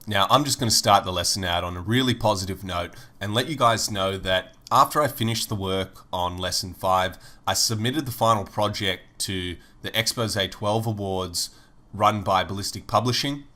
Now, I'm just going to start the lesson out on a really positive note and let you guys know that after I finished the work on Lesson 5, I submitted the final project to the Expose 12 Awards run by Ballistic Publishing.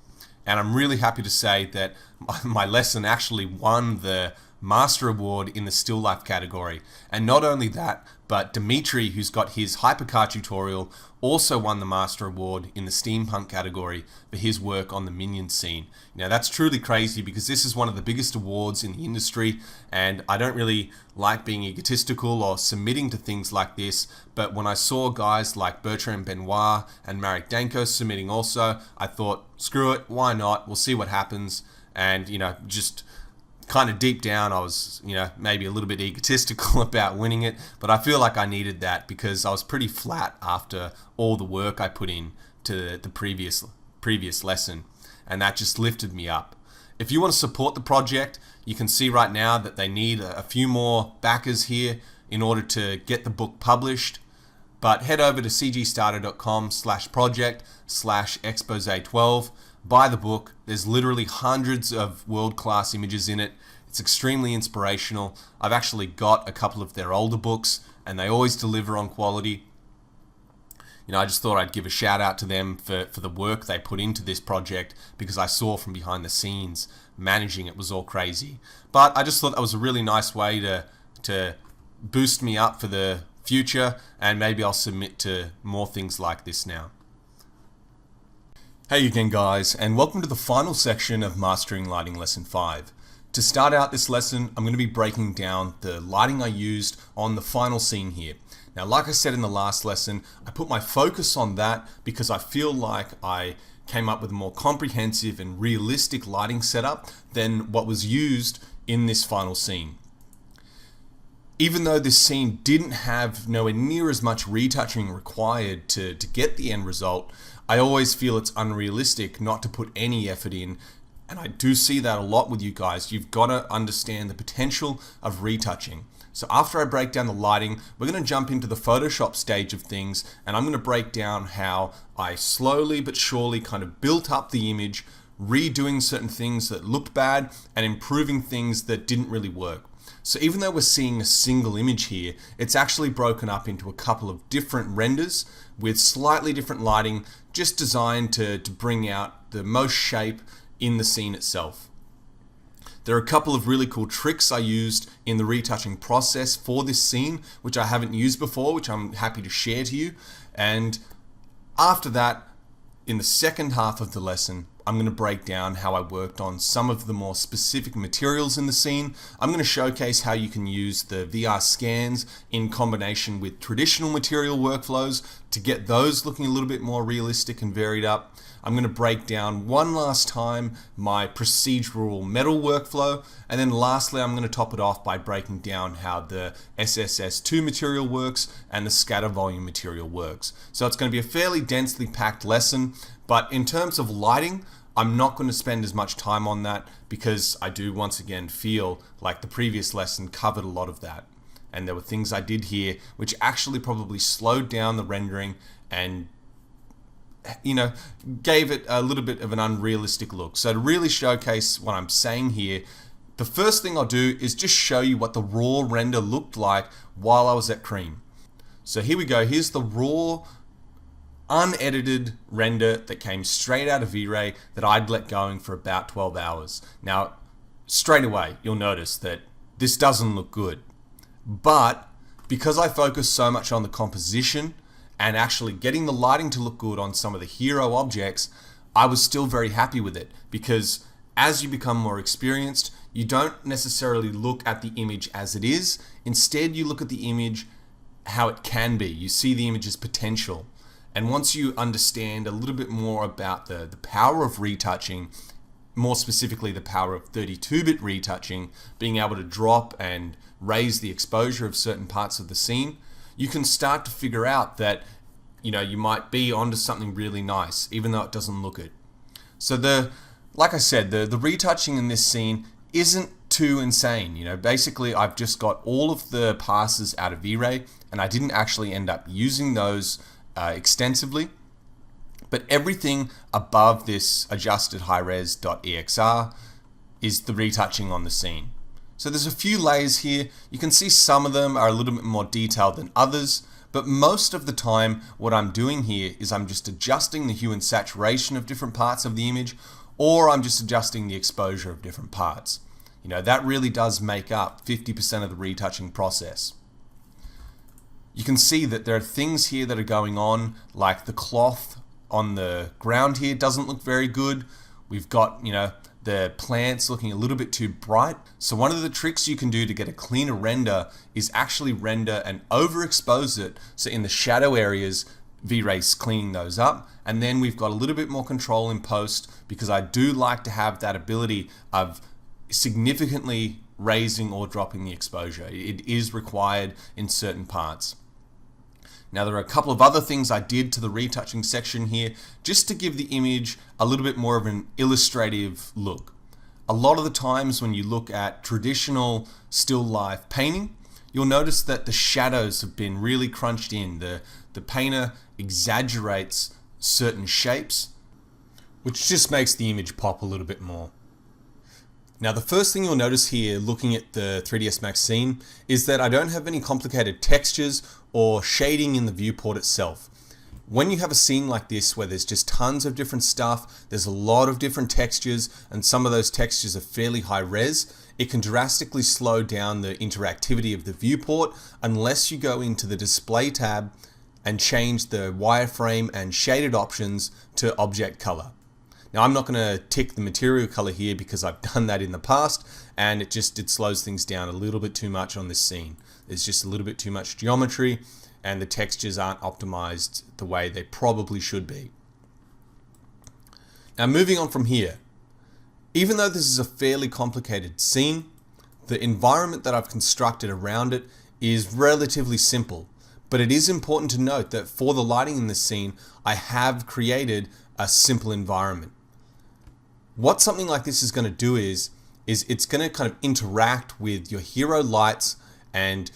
And I'm really happy to say that my lesson actually won the Master Award in the Still Life category. And not only that, but Dimitri, who's got his Hypercar tutorial, also won the Master Award in the Steampunk category for his work on the Minion scene. Now that's truly crazy because this is one of the biggest awards in the industry, and I don't really like being egotistical or submitting to things like this, but when I saw guys like Bertrand Benoit and Marek Danko submitting also, I thought, screw it, why not? We'll see what happens. And, just kind of deep down, I was, maybe a little bit egotistical about winning it, but I feel like I needed that because I was pretty flat after all the work I put in to the previous lesson, and that just lifted me up. If you want to support the project, you can see right now that they need a few more backers here in order to get the book published. But head over to cgstarter.com/project/expose12. Buy the book. There's literally hundreds of world-class images in it. It's extremely inspirational. I've actually got a couple of their older books, and they always deliver on quality. I just thought I'd give a shout out to them for the work they put into this project, because I saw from behind the scenes managing it was all crazy. But I just thought that was a really nice way to boost me up for the future, and maybe I'll submit to more things like this now. Hey again guys, and welcome to the final section of Mastering Lighting Lesson 5. To start out this lesson, I'm going to be breaking down the lighting I used on the final scene here. Now, like I said in the last lesson, I put my focus on that because I feel like I came up with a more comprehensive and realistic lighting setup than what was used in this final scene. Even though this scene didn't have nowhere near as much retouching required to get the end result, I always feel it's unrealistic not to put any effort in, and I do see that a lot with you guys. You've got to understand the potential of retouching. So after I break down the lighting, we're going to jump into the Photoshop stage of things, and I'm going to break down how I slowly but surely kind of built up the image, redoing certain things that looked bad and improving things that didn't really work. So even though we're seeing a single image here, it's actually broken up into a couple of different renders with slightly different lighting, just designed to bring out the most shape in the scene itself. There are a couple of really cool tricks I used in the retouching process for this scene, which I haven't used before, which I'm happy to share to you. And after that, in the second half of the lesson, I'm going to break down how I worked on some of the more specific materials in the scene. I'm going to showcase how you can use the VR scans in combination with traditional material workflows to get those looking a little bit more realistic and varied up. I'm going to break down one last time my procedural metal workflow, and then lastly I'm going to top it off by breaking down how the SSS2 material works and the scatter volume material works. So it's going to be a fairly densely packed lesson, but in terms of lighting, I'm not going to spend as much time on that because I do once again feel like the previous lesson covered a lot of that. And there were things I did here which actually probably slowed down the rendering and gave it a little bit of an unrealistic look. So to really showcase what I'm saying here, the first thing I'll do is just show you what the raw render looked like while I was at Cream. So here we go. Here's the raw, unedited render that came straight out of V-Ray that I'd let going for about 12 hours. Now, straight away, you'll notice that this doesn't look good. But because I focused so much on the composition and actually getting the lighting to look good on some of the hero objects, I was still very happy with it, because as you become more experienced, you don't necessarily look at the image as it is. Instead, you look at the image how it can be. You see the image's potential. And once you understand a little bit more about the power of retouching, more specifically the power of 32-bit retouching, being able to drop and raise the exposure of certain parts of the scene, you can start to figure out that you might be onto something really nice, even though it doesn't look it. So like I said, the retouching in this scene isn't too insane. Basically I've just got all of the passes out of V-Ray, and I didn't actually end up using those extensively. But everything above this adjusted high-res.exr is the retouching on the scene. So there's a few layers here. You can see some of them are a little bit more detailed than others, but most of the time what I'm doing here is I'm just adjusting the hue and saturation of different parts of the image, or I'm just adjusting the exposure of different parts. That really does make up 50% of the retouching process. You can see that there are things here that are going on, like the cloth on the ground here doesn't look very good. We've got, the plants looking a little bit too bright. So one of the tricks you can do to get a cleaner render is actually render and overexpose it. So in the shadow areas, V-Ray's cleaning those up. And then we've got a little bit more control in post, because I do like to have that ability of significantly raising or dropping the exposure. It is required in certain parts. Now there are a couple of other things I did to the retouching section here just to give the image a little bit more of an illustrative look. A lot of the times when you look at traditional still life painting, you'll notice that the shadows have been really crunched in. The painter exaggerates certain shapes, which just makes the image pop a little bit more. Now the first thing you'll notice here looking at the 3ds Max scene is that I don't have any complicated textures or shading in the viewport itself. When you have a scene like this where there's just tons of different stuff, there's a lot of different textures, and some of those textures are fairly high res, it can drastically slow down the interactivity of the viewport unless you go into the display tab and change the wireframe and shaded options to object color. Now I'm not going to tick the material color here because I've done that in the past, and it slows things down a little bit too much on this scene. There's just a little bit too much geometry, and the textures aren't optimized the way they probably should be. Now moving on from here, even though this is a fairly complicated scene, the environment that I've constructed around it is relatively simple. But it is important to note that for the lighting in this scene, I have created a simple environment. What something like this is going to do is it's going to kind of interact with your hero lights and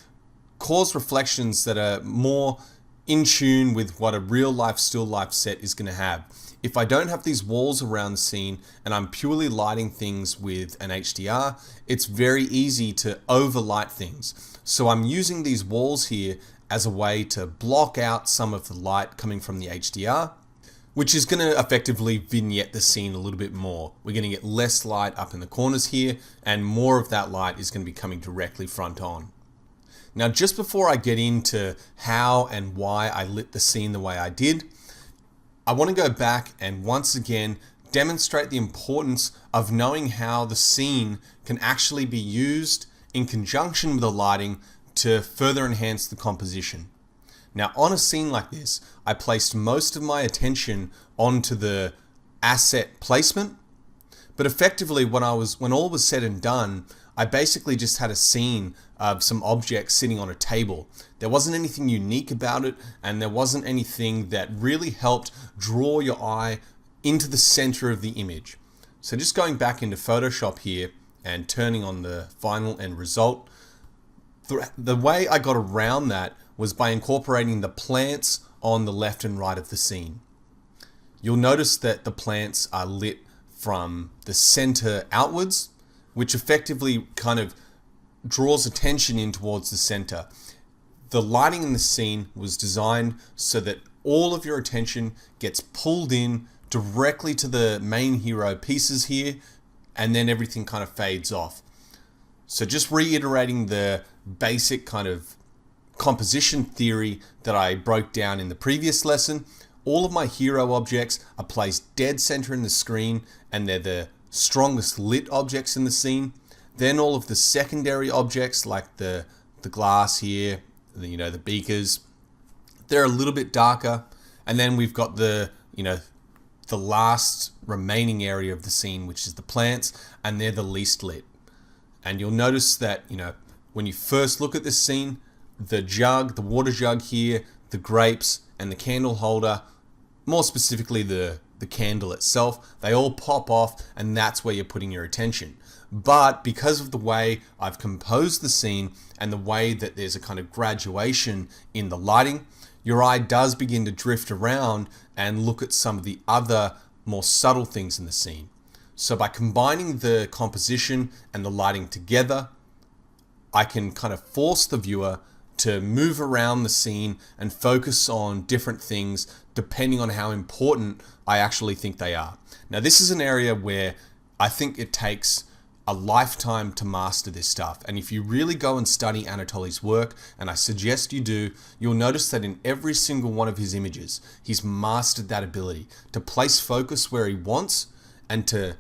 cause reflections that are more in tune with what a real life still life set is going to have. If I don't have these walls around the scene and I'm purely lighting things with an HDR, it's very easy to overlight things. So I'm using these walls here as a way to block out some of the light coming from the HDR, which is going to effectively vignette the scene a little bit more. We're going to get less light up in the corners here, and more of that light is going to be coming directly front on. Now, just before I get into how and why I lit the scene the way I did, I want to go back and once again demonstrate the importance of knowing how the scene can actually be used in conjunction with the lighting to further enhance the composition. Now on a scene like this, I placed most of my attention onto the asset placement, but effectively when all was said and done, I basically just had a scene of some objects sitting on a table. There wasn't anything unique about it, and there wasn't anything that really helped draw your eye into the center of the image. So just going back into Photoshop here and turning on the final end result, the way I got around that was by incorporating the plants on the left and right of the scene. You'll notice that the plants are lit from the center outwards, which effectively kind of draws attention in towards the center. The lighting in the scene was designed so that all of your attention gets pulled in directly to the main hero pieces here, and then everything kind of fades off. So just reiterating the basic kind of composition theory that I broke down in the previous lesson, all of my hero objects are placed dead center in the screen, and they're the strongest lit objects in the scene. Then all of the secondary objects like the glass here, the beakers, they're a little bit darker. And then we've got the last remaining area of the scene, which is the plants, and they're the least lit. And you'll notice that, when you first look at this scene, the jug, the water jug here, the grapes, and the candle holder, more specifically the candle itself, they all pop off, and that's where you're putting your attention. But because of the way I've composed the scene and the way that there's a kind of graduation in the lighting, your eye does begin to drift around and look at some of the other more subtle things in the scene. So by combining the composition and the lighting together, I can kind of force the viewer to move around the scene and focus on different things depending on how important I actually think they are. Now, this is an area where I think it takes a lifetime to master this stuff. And if you really go and study Anatoly's work, and I suggest you do, you'll notice that in every single one of his images, he's mastered that ability to place focus where he wants and to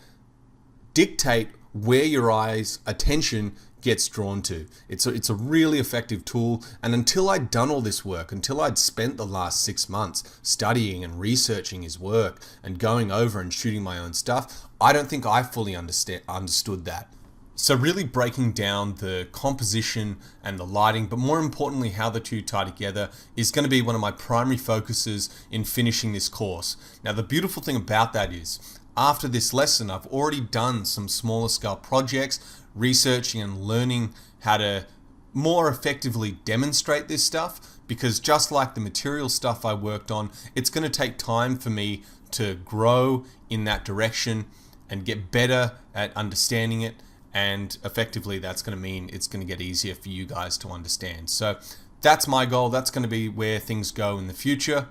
dictate where your eyes' attention gets drawn to. It's a really effective tool, and until I'd done all this work, until I'd spent the last 6 months studying and researching his work and going over and shooting my own stuff, I don't think I fully understood that. So really breaking down the composition and the lighting, but more importantly how the two tie together, is going to be one of my primary focuses in finishing this course. Now, the beautiful thing about that is, after this lesson, I've already done some smaller scale projects, researching and learning how to more effectively demonstrate this stuff, because just like the material stuff I worked on, it's going to take time for me to grow in that direction and get better at understanding it, and effectively that's going to mean it's going to get easier for you guys to understand. So that's my goal. That's going to be where things go in the future.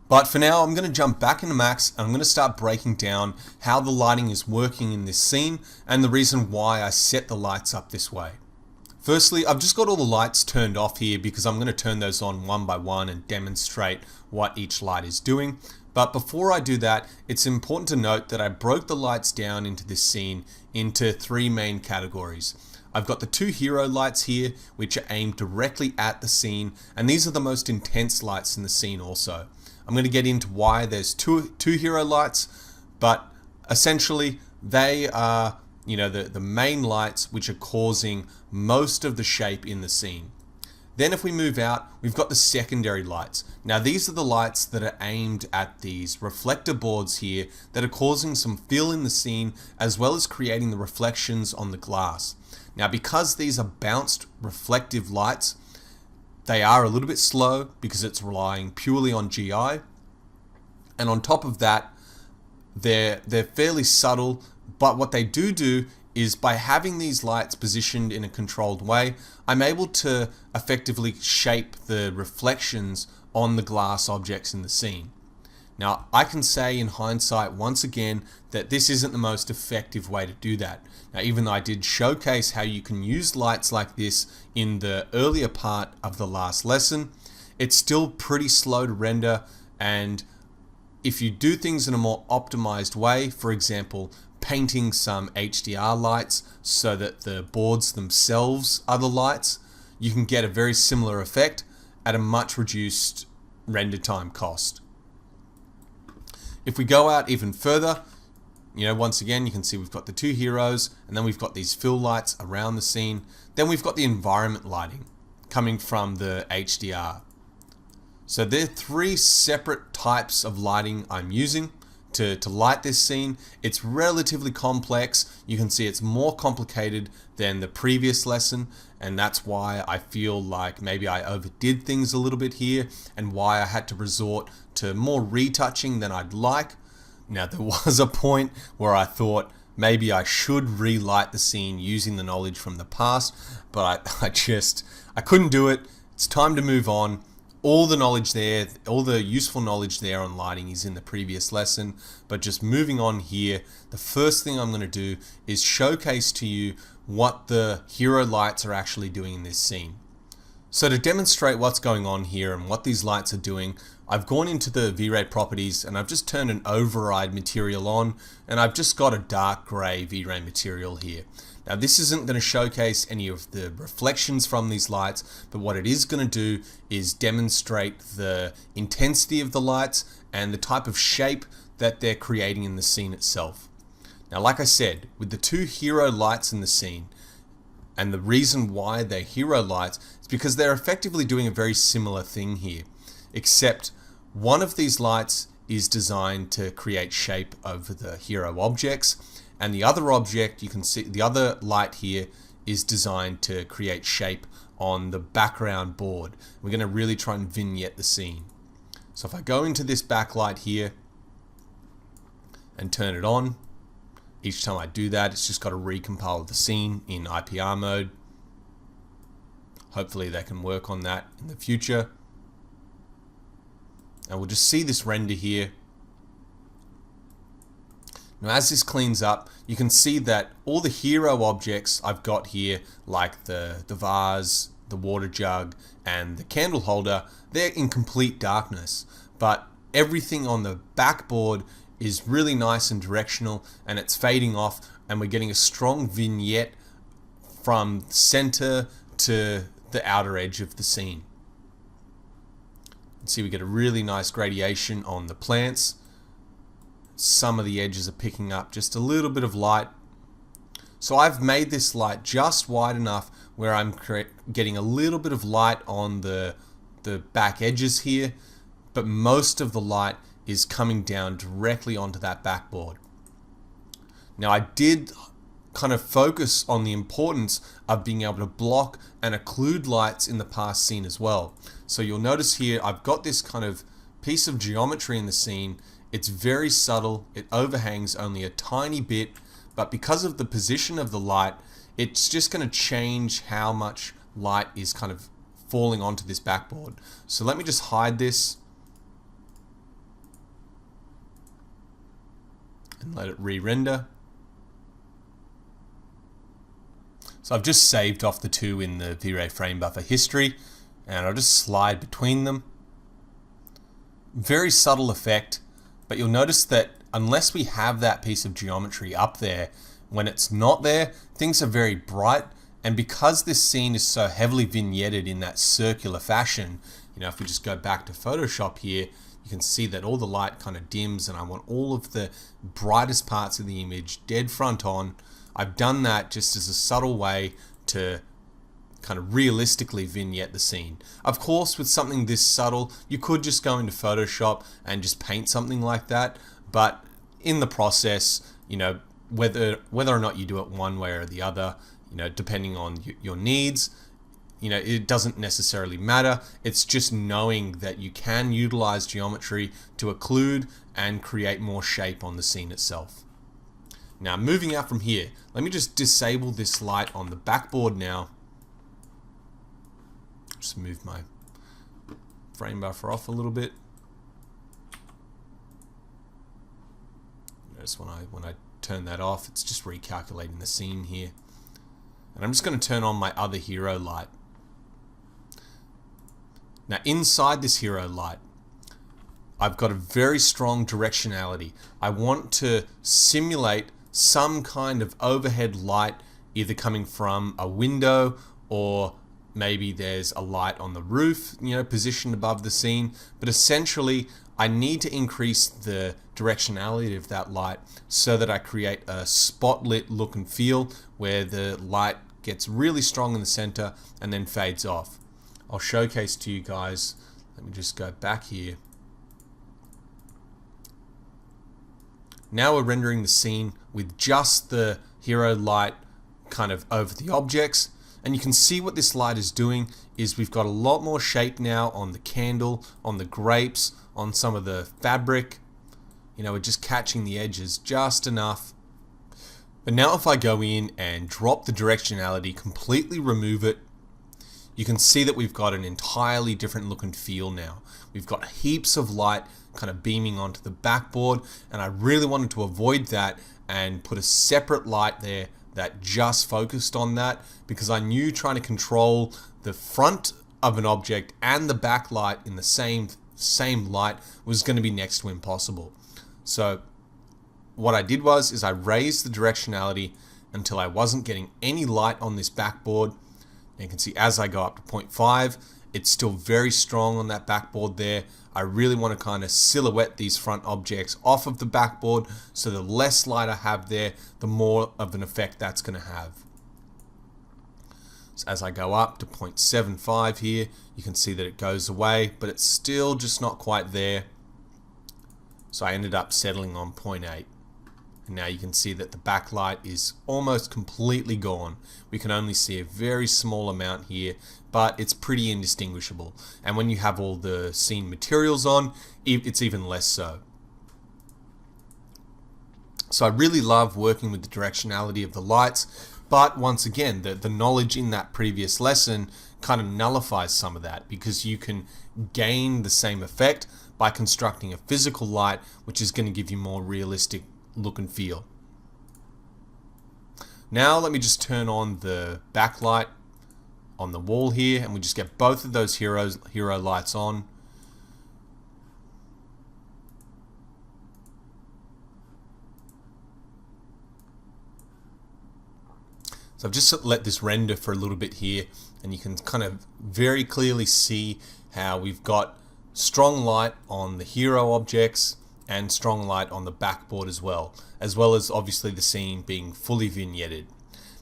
But for now, I'm going to jump back into Max and I'm going to start breaking down how the lighting is working in this scene and the reason why I set the lights up this way. Firstly, I've just got all the lights turned off here because I'm going to turn those on one by one and demonstrate what each light is doing. But before I do that, it's important to note that I broke the lights down into this scene into 3 main categories. I've got the 2 hero lights here, which are aimed directly at the scene, and these are the most intense lights in the scene also. I'm going to get into why there's two hero lights, but essentially they are, the main lights which are causing most of the shape in the scene. Then if we move out, we've got the secondary lights. Now these are the lights that are aimed at these reflector boards here that are causing some fill in the scene as well as creating the reflections on the glass. Now because these are bounced reflective lights, they are a little bit slow because it's relying purely on GI. And on top of that, they're fairly subtle, but what they do is by having these lights positioned in a controlled way, I'm able to effectively shape the reflections on the glass objects in the scene. Now, I can say in hindsight, once again, that this isn't the most effective way to do that. Now, even though I did showcase how you can use lights like this in the earlier part of the last lesson, it's still pretty slow to render, and if you do things in a more optimized way, for example, painting some HDR lights so that the boards themselves are the lights, you can get a very similar effect at a much reduced render time cost. If we go out even further, once again, you can see we've got the 2 heroes, and then we've got these fill lights around the scene. Then we've got the environment lighting coming from the HDR. So there are 3 separate types of lighting I'm using to light this scene. It's relatively complex. You can see it's more complicated than the previous lesson, and that's why I feel like maybe I overdid things a little bit here and why I had to resort to more retouching than I'd like. Now, there was a point where I thought maybe I should relight the scene using the knowledge from the past, but I couldn't do it. It's time to move on. All the knowledge there, all the useful knowledge there on lighting is in the previous lesson, but just moving on here, the first thing I'm going to do is showcase to you what the hero lights are actually doing in this scene. So to demonstrate what's going on here and what these lights are doing, I've gone into the V-Ray properties and I've just turned an override material on, and I've just got a dark gray V-Ray material here. Now this isn't going to showcase any of the reflections from these lights, but what it is going to do is demonstrate the intensity of the lights and the type of shape that they're creating in the scene itself. Now, like I said, with the 2 hero lights in the scene, and the reason why they're hero lights is because they're effectively doing a very similar thing here, except one of these lights is designed to create shape over the hero objects, and the other object, you can see the other light here, is designed to create shape on the background board. We're going to really try and vignette the scene. So if I go into this backlight here and turn it on. Each time I do that, it's just got to recompile the scene in IPR mode. Hopefully they can work on that in the future. And we'll just see this render here. Now as this cleans up, you can see that all the hero objects I've got here, like the vase, the water jug, and the candle holder, they're in complete darkness. But everything on the backboard is really nice and directional, and it's fading off, and we're getting a strong vignette from center to the outer edge of the scene. You can see we get a really nice gradation on the plants. Some of the edges are picking up just a little bit of light. So I've made this light just wide enough where I'm getting a little bit of light on the back edges here, but most of the light is coming down directly onto that backboard. Now I did kind of focus on the importance of being able to block and occlude lights in the past scene as well. So you'll notice here I've got this kind of piece of geometry in the scene. It's very subtle, it overhangs only a tiny bit, but because of the position of the light, it's just going to change how much light is kind of falling onto this backboard. So let me just hide this and let it re-render. So I've just saved off the two in the V-Ray frame buffer history, and I'll just slide between them. Very subtle effect, but you'll notice that unless we have that piece of geometry up there, when it's not there, things are very bright. And because this scene is so heavily vignetted in that circular fashion, you know, if we just go back to Photoshop here, you can see that all the light kind of dims, and I want all of the brightest parts of the image dead front on. I've done that just as a subtle way to kind of realistically vignette the scene. Of course, with something this subtle, you could just go into Photoshop and just paint something like that, but in the process, you know, whether or not you do it one way or the other, you know, depending on your needs, you know, it doesn't necessarily matter. It's just knowing that you can utilize geometry to occlude and create more shape on the scene itself. Now, moving out from here, let me just disable this light on the backboard now. Just move my frame buffer off a little bit. Notice when I turn that off, it's just recalculating the scene here. And I'm just going to turn on my other hero light. Now inside this hero light, I've got a very strong directionality. I want to simulate some kind of overhead light, either coming from a window or maybe there's a light on the roof, you know, positioned above the scene. But essentially, I need to increase the directionality of that light so that I create a spotlit look and feel where the light gets really strong in the center and then fades off. I'll showcase to you guys. Let me just go back here. Now we're rendering the scene with just the hero light kind of over the objects. And you can see what this light is doing is we've got a lot more shape now on the candle, on the grapes, on some of the fabric. You know, we're just catching the edges just enough. But now if I go in and drop the directionality, completely remove it, you can see that we've got an entirely different look and feel now. We've got heaps of light kind of beaming onto the backboard, and I really wanted to avoid that and put a separate light there that just focused on that, because I knew trying to control the front of an object and the backlight in the same light was going to be next to impossible. So what I did was I raised the directionality until I wasn't getting any light on this backboard. And you can see as I go up to 0.5, it's still very strong on that backboard there. I really want to kind of silhouette these front objects off of the backboard, so the less light I have there, the more of an effect that's going to have. So as I go up to 0.75 here, you can see that it goes away, but it's still just not quite there. So I ended up settling on 0.8. And now you can see that the backlight is almost completely gone. We can only see a very small amount here, but it's pretty indistinguishable. And when you have all the scene materials on, it's even less so. So I really love working with the directionality of the lights, but once again, the knowledge in that previous lesson kind of nullifies some of that, because you can gain the same effect by constructing a physical light, which is going to give you more realistic look and feel. Now let me just turn on the backlight on the wall here, and we just get both of those hero lights on. So I've just let this render for a little bit here, and you can kind of very clearly see how we've got strong light on the hero objects and strong light on the backboard as well as obviously the scene being fully vignetted.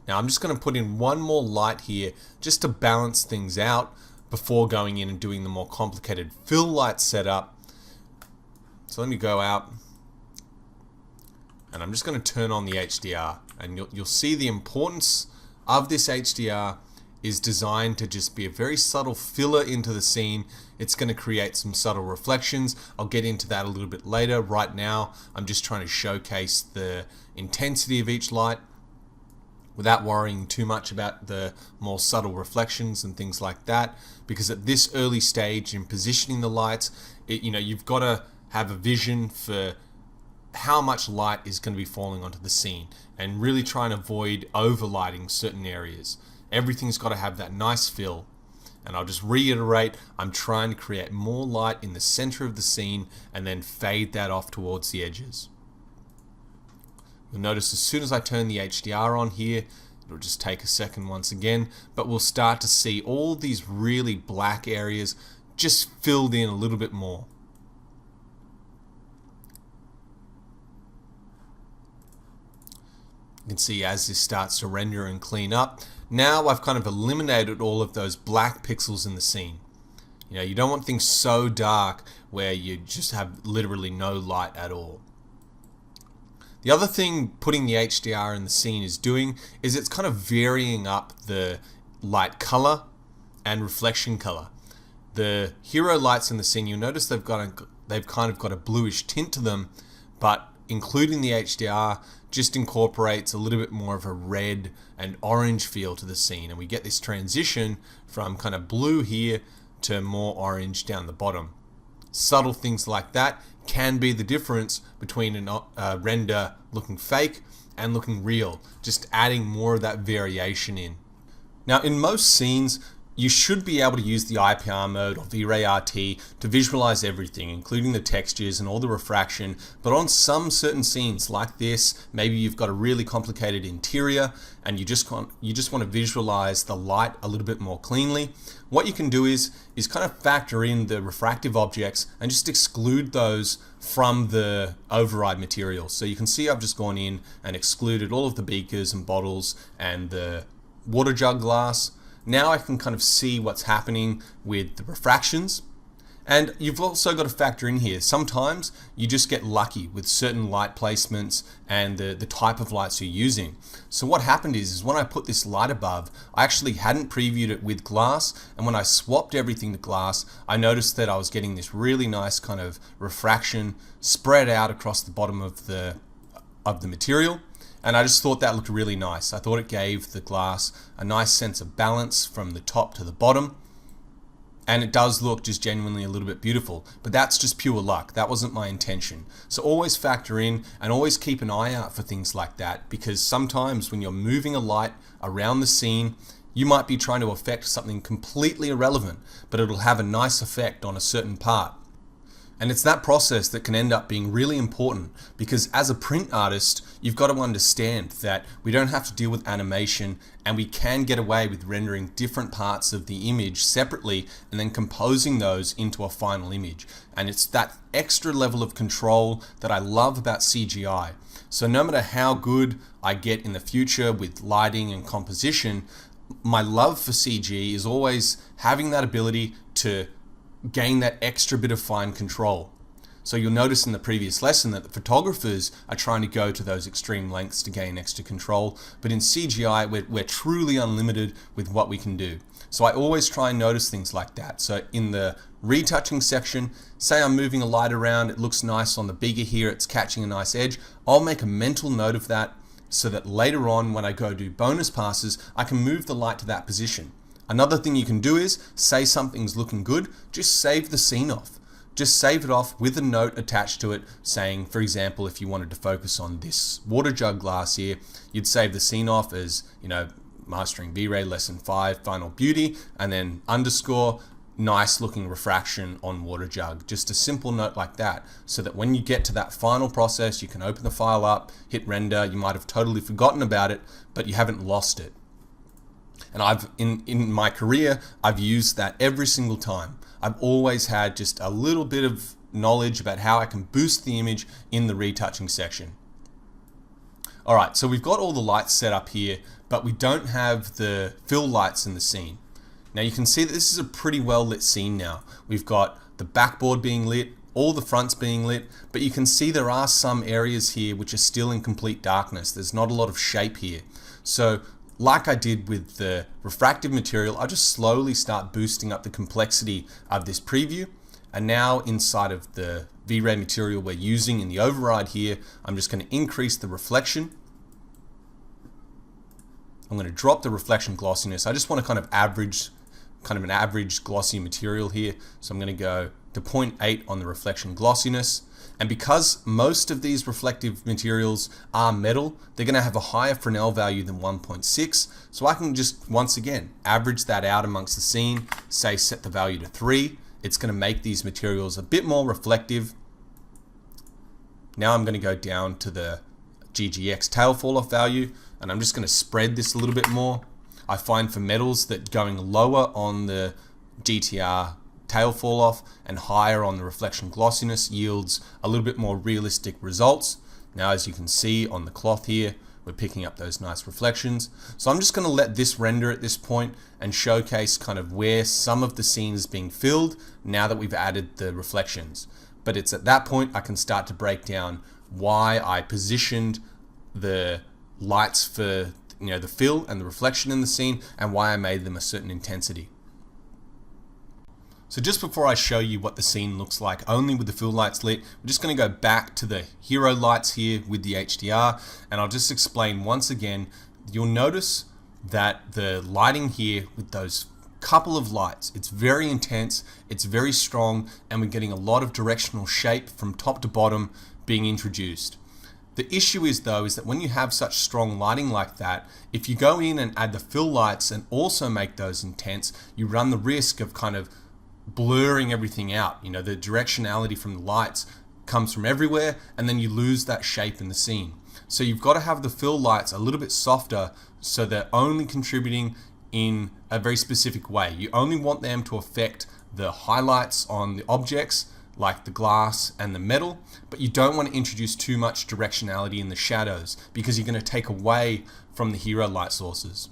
Now I'm just going to put in one more light here just to balance things out before going in and doing the more complicated fill light setup. So let me go out, and I'm just going to turn on the HDR, and you'll see the importance of this HDR is designed to just be a very subtle filler into the scene. It's going to create some subtle reflections. I'll get into that a little bit later. Right now, I'm just trying to showcase the intensity of each light without worrying too much about the more subtle reflections and things like that, because at this early stage in positioning the lights, you've got to have a vision for how much light is going to be falling onto the scene, and really try and avoid overlighting certain areas. Everything's got to have that nice fill. And I'll just reiterate, I'm trying to create more light in the center of the scene and then fade that off towards the edges. You'll notice as soon as I turn the HDR on here, it'll just take a second once again, but we'll start to see all these really black areas just filled in a little bit more. You can see as this starts to render and clean up, now I've kind of eliminated all of those black pixels in the scene. You don't want things so dark where you just have literally no light at all. The other thing putting the HDR in the scene is doing is it's kind of varying up the light color and reflection color. The hero lights in the scene, you'll notice they've kind of got a bluish tint to them, but including the HDR just incorporates a little bit more of a red and orange feel to the scene, and we get this transition from kind of blue here to more orange down the bottom. Subtle things like that can be the difference between a render looking fake and looking real, just adding more of that variation in. Now in most scenes, you should be able to use the IPR mode or V-Ray RT to visualize everything, including the textures and all the refraction, but on some certain scenes like this, maybe you've got a really complicated interior and you just want to visualize the light a little bit more cleanly. What you can do is kind of factor in the refractive objects and just exclude those from the override material. So you can see I've just gone in and excluded all of the beakers and bottles and the water jug glass. Now I can kind of see what's happening with the refractions. And you've also got to factor in here, sometimes you just get lucky with certain light placements and the type of lights you're using. So what happened is when I put this light above, I actually hadn't previewed it with glass, and when I swapped everything to glass, I noticed that I was getting this really nice kind of refraction spread out across the bottom of the material. And I just thought that looked really nice. I thought it gave the glass a nice sense of balance from the top to the bottom. And it does look just genuinely a little bit beautiful. But that's just pure luck. That wasn't my intention. So always factor in and always keep an eye out for things like that. Because sometimes when you're moving a light around the scene, you might be trying to affect something completely irrelevant, but it'll have a nice effect on a certain part. And it's that process that can end up being really important, because as a print artist, you've got to understand that we don't have to deal with animation, and we can get away with rendering different parts of the image separately and then composing those into a final image. And it's that extra level of control that I love about CGI. So no matter how good I get in the future with lighting and composition, my love for CG is always having that ability to gain that extra bit of fine control. So you'll notice in the previous lesson that the photographers are trying to go to those extreme lengths to gain extra control, but in CGI we're truly unlimited with what we can do. So I always try and notice things like that. So in the retouching section, say I'm moving a light around, it looks nice on the bigger here, it's catching a nice edge, I'll make a mental note of that so that later on when I go do bonus passes, I can move the light to that position. Another thing you can do is, say something's looking good, just save the scene off. Just save it off with a note attached to it saying, for example, if you wanted to focus on this water jug glass here, you'd save the scene off as, Mastering V-Ray Lesson 5 Final Beauty, and then underscore nice looking refraction on water jug. Just a simple note like that, so that when you get to that final process, you can open the file up, hit render, you might have totally forgotten about it, but you haven't lost it. And in my career, I've used that every single time. I've always had just a little bit of knowledge about how I can boost the image in the retouching section. Alright, so we've got all the lights set up here, but we don't have the fill lights in the scene. Now you can see that this is a pretty well lit scene now. We've got the backboard being lit, all the fronts being lit, but you can see there are some areas here which are still in complete darkness. There's not a lot of shape here. So like I did with the refractive material, I'll just slowly start boosting up the complexity of this preview. And now inside of the V-Ray material we're using in the override here, I'm just going to increase the reflection. I'm going to drop the reflection glossiness. I just want to kind of an average glossy material here. So I'm going to go to 0.8 on the reflection glossiness. And because most of these reflective materials are metal, they're going to have a higher Fresnel value than 1.6. So I can just, once again, average that out amongst the scene, say set the value to 3. It's going to make these materials a bit more reflective. Now I'm going to go down to the GGX tail fall off value, and I'm just going to spread this a little bit more. I find for metals that going lower on the GTR tail fall off and higher on the reflection glossiness yields a little bit more realistic results. Now as you can see on the cloth here, we're picking up those nice reflections. So I'm just going to let this render at this point and showcase kind of where some of the scene is being filled now that we've added the reflections. But it's at that point I can start to break down why I positioned the lights for the fill and the reflection in the scene and why I made them a certain intensity. So just before I show you what the scene looks like only with the fill lights lit, we're just going to go back to the hero lights here with the HDR, and I'll just explain once again. You'll notice that the lighting here with those couple of lights, it's very intense, it's very strong, and we're getting a lot of directional shape from top to bottom being introduced. The issue is though, is that when you have such strong lighting like that, if you go in and add the fill lights and also make those intense, you run the risk of kind of blurring everything out. The directionality from the lights comes from everywhere, and then you lose that shape in the scene. So you've got to have the fill lights a little bit softer so they're only contributing in a very specific way. You only want them to affect the highlights on the objects like the glass and the metal, but you don't want to introduce too much directionality in the shadows because you're going to take away from the hero light sources.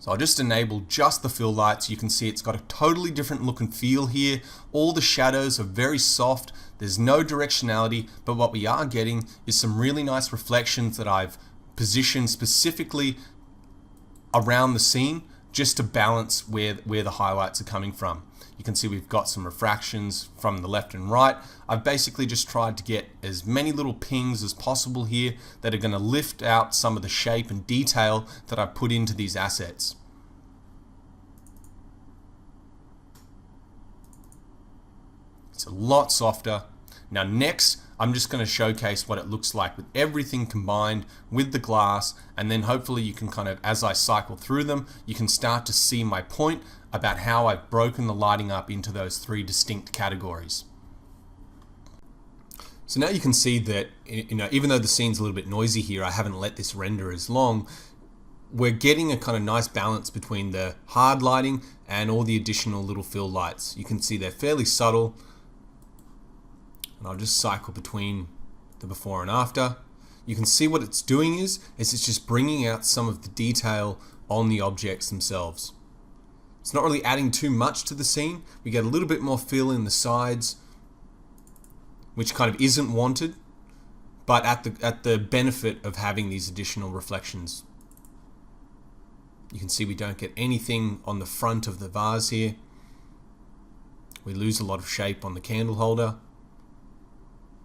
So I'll just enable just the fill lights. You can see it's got a totally different look and feel here. All the shadows are very soft. There's no directionality, but what we are getting is some really nice reflections that I've positioned specifically around the scene just to balance where the highlights are coming from. You can see we've got some refractions from the left and right. I've basically just tried to get as many little pings as possible here that are going to lift out some of the shape and detail that I put into these assets. It's a lot softer. Now next, I'm just going to showcase what it looks like with everything combined with the glass, and then hopefully you can kind of, as I cycle through them, you can start to see my point about how I've broken the lighting up into those 3 distinct categories. So now you can see that, even though the scene's a little bit noisy here, I haven't let this render as long. We're getting a kind of nice balance between the hard lighting and all the additional little fill lights. You can see they're fairly subtle. And I'll just cycle between the before and after. You can see what it's doing is it's just bringing out some of the detail on the objects themselves. It's not really adding too much to the scene. We get a little bit more fill in the sides. which kind of isn't wanted, but at the benefit of having these additional reflections. You can see we don't get anything on the front of the vase here. We lose a lot of shape on the candle holder.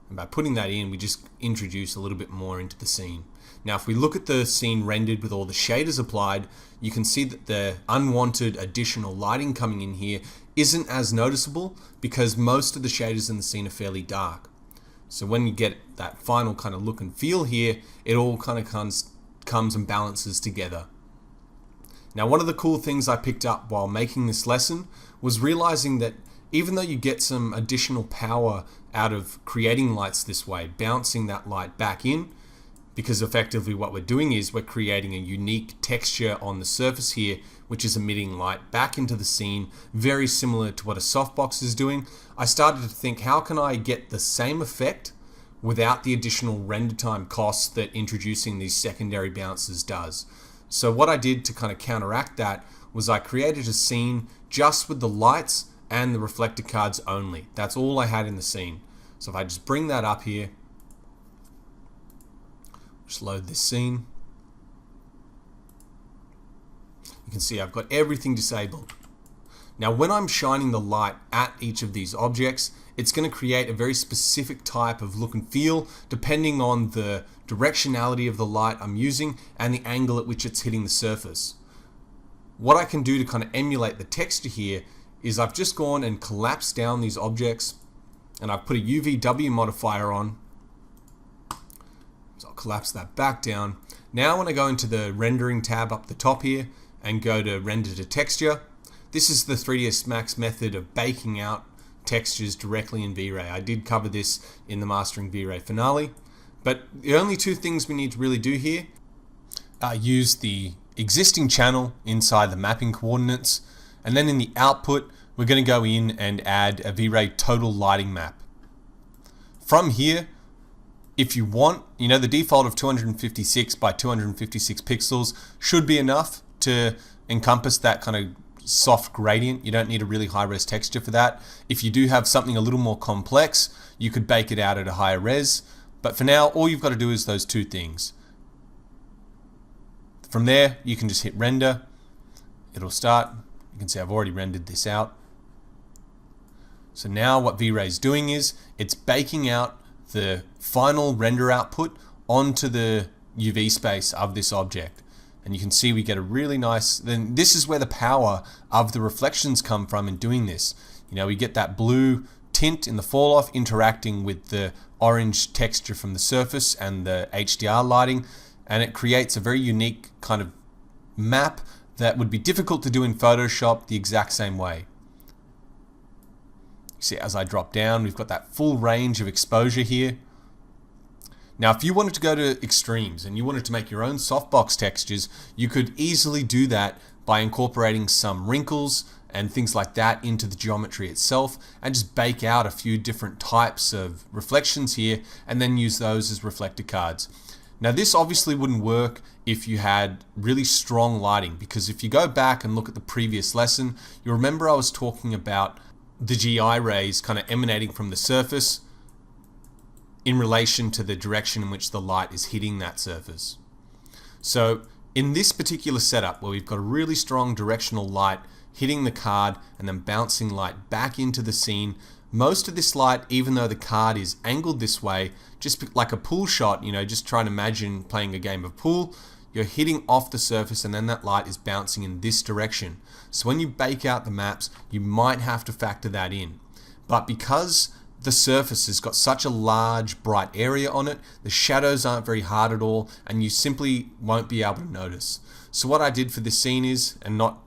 And by putting that in, we just introduce a little bit more into the scene. Now, if we look at the scene rendered with all the shaders applied, you can see that the unwanted additional lighting coming in here isn't as noticeable because most of the shaders in the scene are fairly dark. So when you get that final kind of look and feel here, it all kind of comes and balances together. Now, one of the cool things I picked up while making this lesson was realizing that even though you get some additional power out of creating lights this way, bouncing that light back in, because effectively what we're doing is we're creating a unique texture on the surface here, which is emitting light back into the scene, very similar to what a softbox is doing. I started to think, how can I get the same effect without the additional render time costs that introducing these secondary bounces does? So what I did to kind of counteract that was I created a scene just with the lights and the reflector cards only. That's all I had in the scene. So if I just bring that up here, just load this scene, you can see I've got everything disabled. Now when I'm shining the light at each of these objects, it's going to create a very specific type of look and feel depending on the directionality of the light I'm using and the angle at which it's hitting the surface. What I can do to kind of emulate the texture here is I've just gone and collapsed down these objects, and I've put a UVW modifier on. So I'll collapse that back down. Now when I go into the rendering tab up the top here and go to render to texture, this is the 3ds Max method of baking out textures directly in V-Ray. I did cover this in the Mastering V-Ray finale, but the only two things we need to really do here are use the existing channel inside the mapping coordinates, and then in the output we're going to go in and add a V-Ray total lighting map. From here, if you want, the default of 256 by 256 pixels should be enough to encompass that kind of soft gradient. You don't need a really high-res texture for that. If you do have something a little more complex, you could bake it out at a higher res. But for now, all you've got to do is those two things. From there, you can just hit render. It'll start. You can see I've already rendered this out. So now what V-Ray is doing is it's baking out the final render output onto the UV space of this object. And you can see we get a really nice, then this is where the power of the reflections come from in doing this. We get that blue tint in the fall off interacting with the orange texture from the surface and the HDR lighting, and it creates a very unique kind of map that would be difficult to do in Photoshop the exact same way. You see, as I drop down, we've got that full range of exposure here. Now, if you wanted to go to extremes and you wanted to make your own softbox textures, you could easily do that by incorporating some wrinkles and things like that into the geometry itself, and just bake out a few different types of reflections here and then use those as reflector cards. Now, this obviously wouldn't work if you had really strong lighting, because if you go back and look at the previous lesson, you remember I was talking about the GI rays kind of emanating from the surface in relation to the direction in which the light is hitting that surface. So in this particular setup where we've got a really strong directional light hitting the card and then bouncing light back into the scene, most of this light, even though the card is angled this way, just like a pool shot, just try and imagine playing a game of pool, you're hitting off the surface and then that light is bouncing in this direction. So when you bake out the maps, you might have to factor that in. But because the surface has got such a large bright area on it, the shadows aren't very hard at all, and you simply won't be able to notice. So what I did for this scene is, and not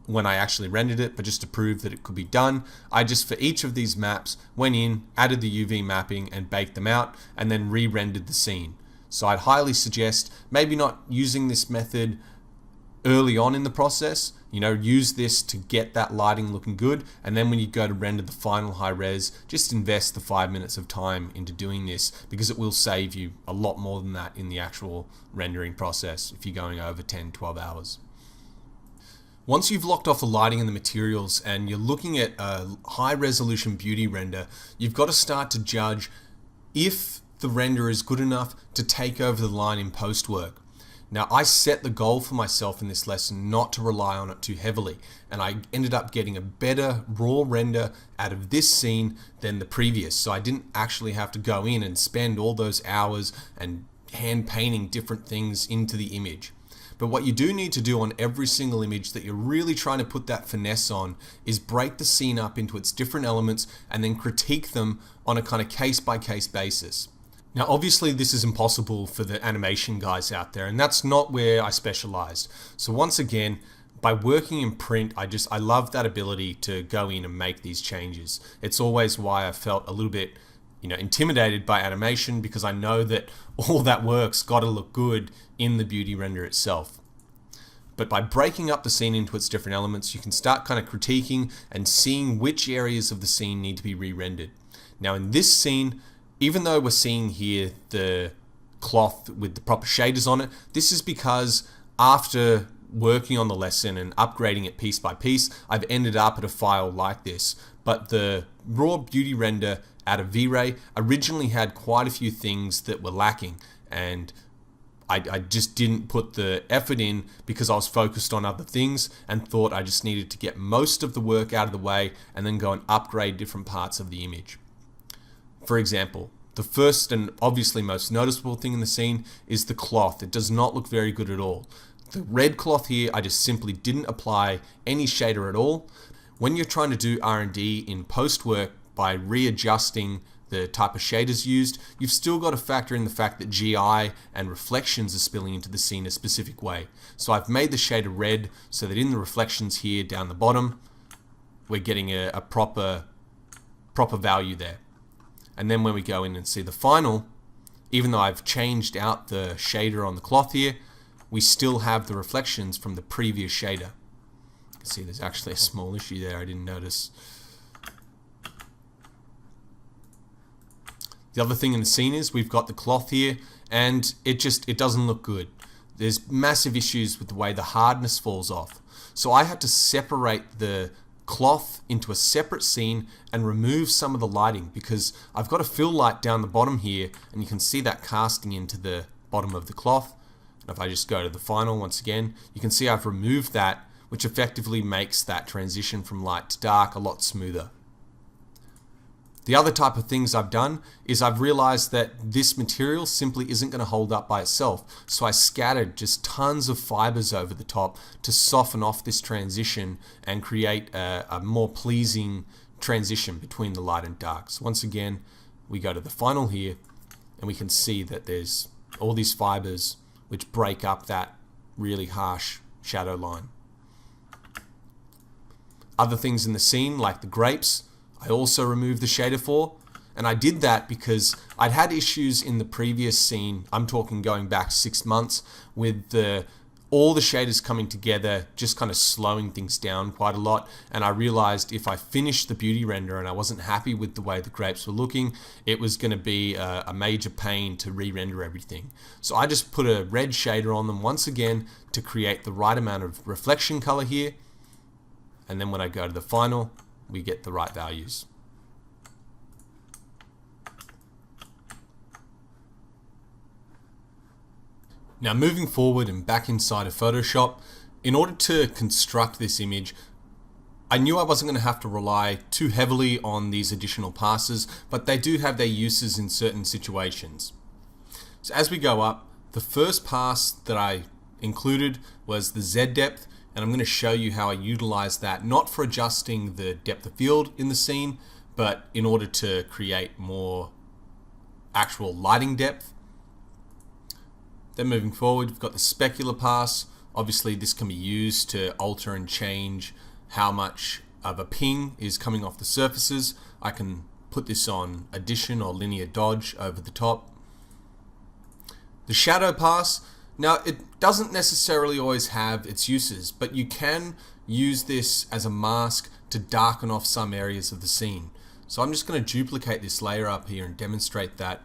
when I actually rendered it, but just to prove that it could be done, I just for each of these maps went in, added the UV mapping and baked them out, and then re-rendered the scene. So I'd highly suggest maybe not using this method early on in the process. Use this to get that lighting looking good, and then when you go to render the final high res, just invest the 5 minutes of time into doing this, because it will save you a lot more than that in the actual rendering process if you're going over 10-12 hours. Once you've locked off the lighting and the materials and you're looking at a high resolution beauty render, you've got to start to judge if the render is good enough to take over the line in post work. Now, I set the goal for myself in this lesson not to rely on it too heavily, and I ended up getting a better raw render out of this scene than the previous, so I didn't actually have to go in and spend all those hours and hand painting different things into the image. But what you do need to do on every single image that you're really trying to put that finesse on is break the scene up into its different elements and then critique them on a kind of case-by-case basis. Now, obviously, this is impossible for the animation guys out there, and that's not where I specialized. So once again, by working in print, I love that ability to go in and make these changes. It's always why I felt a little bit intimidated by animation, because I know that all that work's got to look good in the beauty render itself. But by breaking up the scene into its different elements, you can start kind of critiquing and seeing which areas of the scene need to be re-rendered. Now in this scene, even though we're seeing here the cloth with the proper shaders on it, this is because after working on the lesson and upgrading it piece by piece, I've ended up at a file like this. But the raw beauty render out of V-Ray originally had quite a few things that were lacking, and I just didn't put the effort in because I was focused on other things and thought I just needed to get most of the work out of the way and then go and upgrade different parts of the image. For example, the first and obviously most noticeable thing in the scene is the cloth. It does not look very good at all. The red cloth here, I just simply didn't apply any shader at all. When you're trying to do R&D in post work by readjusting the type of shaders used, you've still got to factor in the fact that GI and reflections are spilling into the scene a specific way. So I've made the shader red so that in the reflections here down the bottom, we're getting a proper value there. And then when we go in and see the final, even though I've changed out the shader on the cloth here, we still have the reflections from the previous shader. You can see there's actually a small issue there I didn't notice. The other thing in the scene is we've got the cloth here, and it doesn't look good. There's massive issues with the way the hardness falls off. So I had to separate the cloth into a separate scene and remove some of the lighting, because I've got a fill light down the bottom here, and you can see that casting into the bottom of the cloth. And if I just go to the final once again, you can see I've removed that, which effectively makes that transition from light to dark a lot smoother. The other type of things I've done is I've realized that this material simply isn't going to hold up by itself. So I scattered just tons of fibers over the top to soften off this transition and create a more pleasing transition between the light and dark. So once again, we go to the final here, and we can see that there's all these fibers which break up that really harsh shadow line. Other things in the scene, like the grapes, I also removed the shader for, and I did that because I'd had issues in the previous scene, I'm talking going back 6 months, with all the shaders coming together, just kind of slowing things down quite a lot, and I realized if I finished the beauty render and I wasn't happy with the way the grapes were looking, it was going to be a major pain to re-render everything. So I just put a red shader on them once again to create the right amount of reflection color here, and then when I go to the final, we get the right values. Now moving forward and back inside of Photoshop, in order to construct this image, I knew I wasn't going to have to rely too heavily on these additional passes, but they do have their uses in certain situations. So as we go up, the first pass that I included was the Z depth, and I'm going to show you how I utilize that, not for adjusting the depth of field in the scene, but in order to create more actual lighting depth. Then moving forward, we've got the specular pass. Obviously this can be used to alter and change how much of a ping is coming off the surfaces. I can put this on addition or linear dodge over the top. The shadow pass, now it doesn't necessarily always have its uses, but you can use this as a mask to darken off some areas of the scene. So I'm just going to duplicate this layer up here and demonstrate that.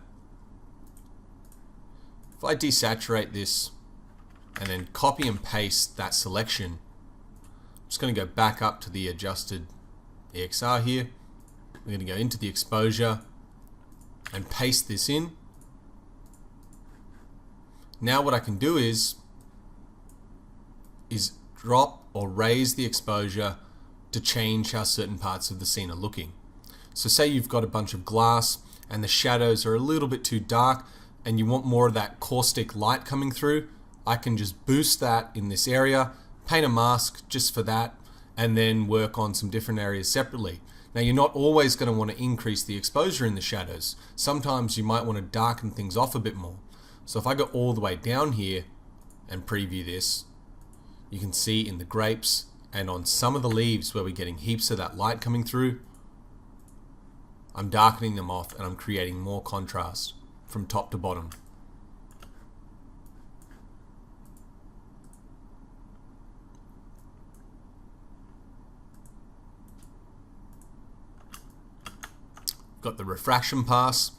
If I desaturate this and then copy and paste that selection, just going to go back up to the adjusted EXR here. We're going to go into the exposure and paste this in. Now what I can do is drop or raise the exposure to change how certain parts of the scene are looking. So say you've got a bunch of glass and the shadows are a little bit too dark and you want more of that caustic light coming through, I can just boost that in this area, paint a mask just for that, and then work on some different areas separately. Now you're not always going to want to increase the exposure in the shadows. Sometimes you might want to darken things off a bit more. So if I go all the way down here and preview this, you can see in the grapes and on some of the leaves where we're getting heaps of that light coming through, I'm darkening them off and I'm creating more contrast from top to bottom. Got the refraction pass,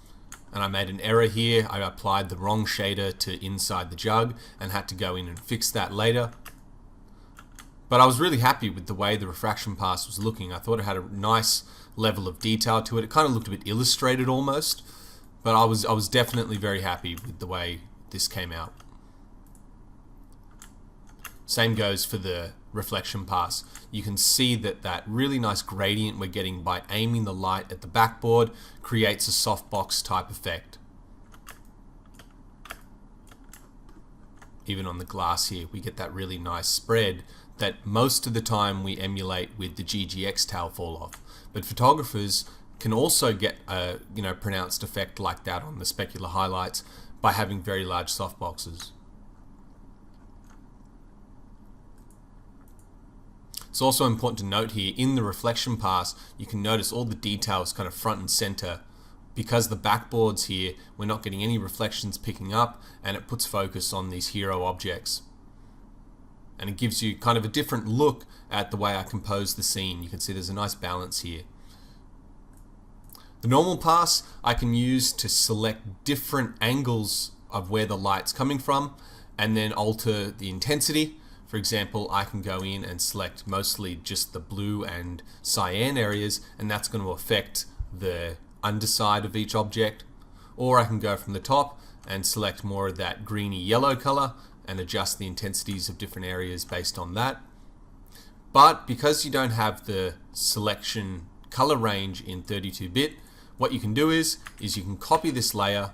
and I made an error here. I applied the wrong shader to inside the jug and had to go in and fix that later. But I was really happy with the way the refraction pass was looking. I thought it had a nice level of detail to it. It kind of looked a bit illustrated almost, but I was definitely very happy with the way this came out. Same goes for the reflection pass. You can see that really nice gradient we're getting by aiming the light at the backboard creates a softbox type effect. Even on the glass here, we get that really nice spread that most of the time we emulate with the GGX tail fall off. But photographers can also get a pronounced effect like that on the specular highlights by having very large softboxes. It's also important to note here, in the reflection pass, you can notice all the details kind of front and center. Because the backboards here, we're not getting any reflections picking up, and it puts focus on these hero objects. And it gives you kind of a different look at the way I compose the scene. You can see there's a nice balance here. The normal pass I can use to select different angles of where the light's coming from and then alter the intensity. For example, I can go in and select mostly just the blue and cyan areas, and that's going to affect the underside of each object. Or I can go from the top and select more of that greeny yellow color and adjust the intensities of different areas based on that. But because you don't have the selection color range in 32-bit, what you can do is you can copy this layer,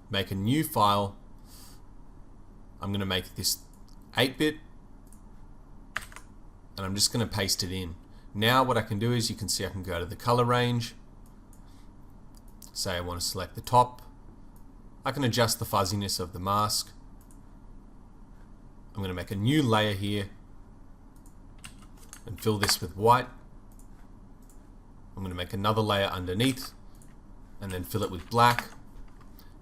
make a new file. I'm going to make this 8-bit, and I'm just going to paste it in. Now what I can do is, you can see I can go to the color range, say I want to select the top. I can adjust the fuzziness of the mask. I'm going to make a new layer here and fill this with white. I'm going to make another layer underneath and then fill it with black.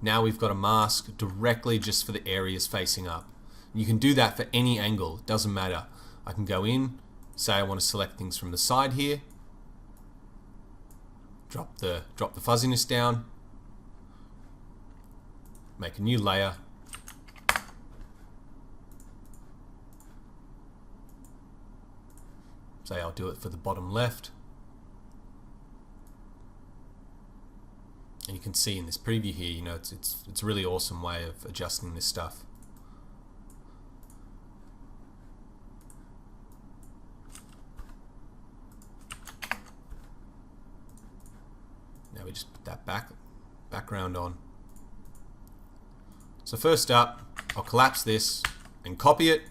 Now we've got a mask directly just for the areas facing up. You can do that for any angle, it doesn't matter. I can go in, say I want to select things from the side here, drop the fuzziness down, make a new layer, say I'll do it for the bottom left, and you can see in this preview here, it's a really awesome way of adjusting this stuff. Now we just put that background on. So first up, I'll collapse this and copy it.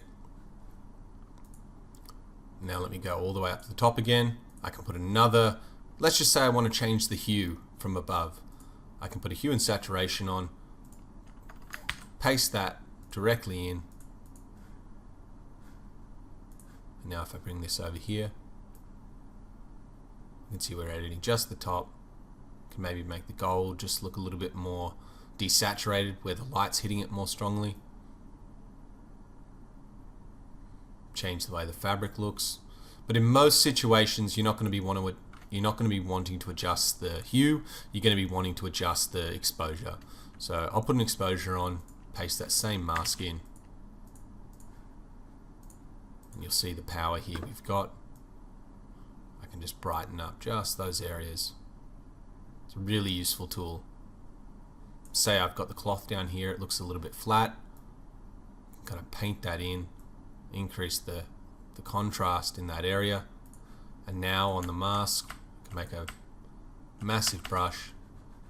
Now let me go all the way up to the top again. I can put another, let's just say I want to change the hue from above. I can put a hue and saturation on, paste that directly in. And now if I bring this over here, you can see we're editing just the top. Can maybe make the gold just look a little bit more desaturated where the light's hitting it more strongly. Change the way the fabric looks. But in most situations, you're not going to be wanting to adjust the hue. You're going to be wanting to adjust the exposure. So I'll put an exposure on, paste that same mask in, and you'll see the power here we've got. and just brighten up just those areas. It's a really useful tool. Say I've got the cloth down here, it looks a little bit flat. Kind of paint that in, increase the contrast in that area. And now on the mask, I can make a massive brush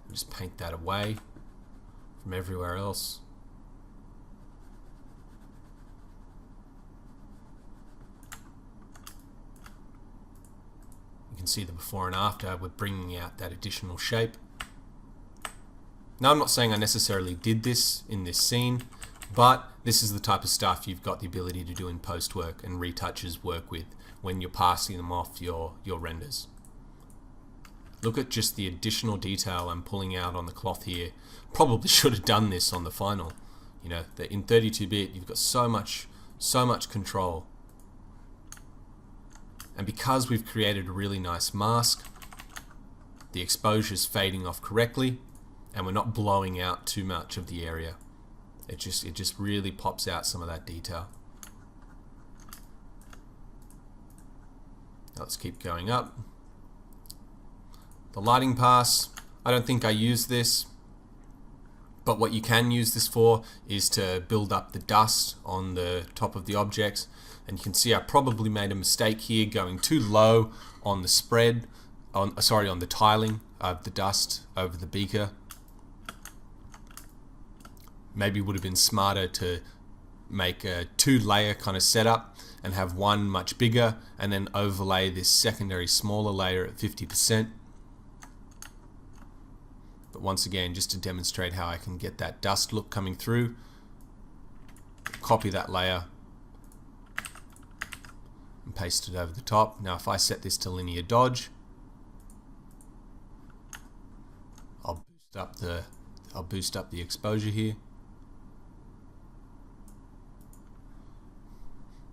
and just paint that away from everywhere else. You can see the before and after. We're bringing out that additional shape. Now, I'm not saying I necessarily did this in this scene, but this is the type of stuff you've got the ability to do in post work and retouchers work with when you're passing them off your renders. Look at just the additional detail I'm pulling out on the cloth here. Probably should have done this on the final. You know, that in 32-bit you've got so much control. And because we've created a really nice mask, the exposure's fading off correctly, and we're not blowing out too much of the area. It just really pops out some of that detail. Now let's keep going up. The lighting pass, I don't think I use this, but what you can use this for is to build up the dust on the top of the objects. And you can see I probably made a mistake here going too low on the spread, on the tiling of the dust over the beaker. Maybe would have been smarter to make a 2-layer kind of setup and have one much bigger and then overlay this secondary smaller layer at 50%. But once again, just to demonstrate how I can get that dust look coming through, copy that layer and paste it over the top. Now if I set this to linear dodge, I'll boost up the exposure here.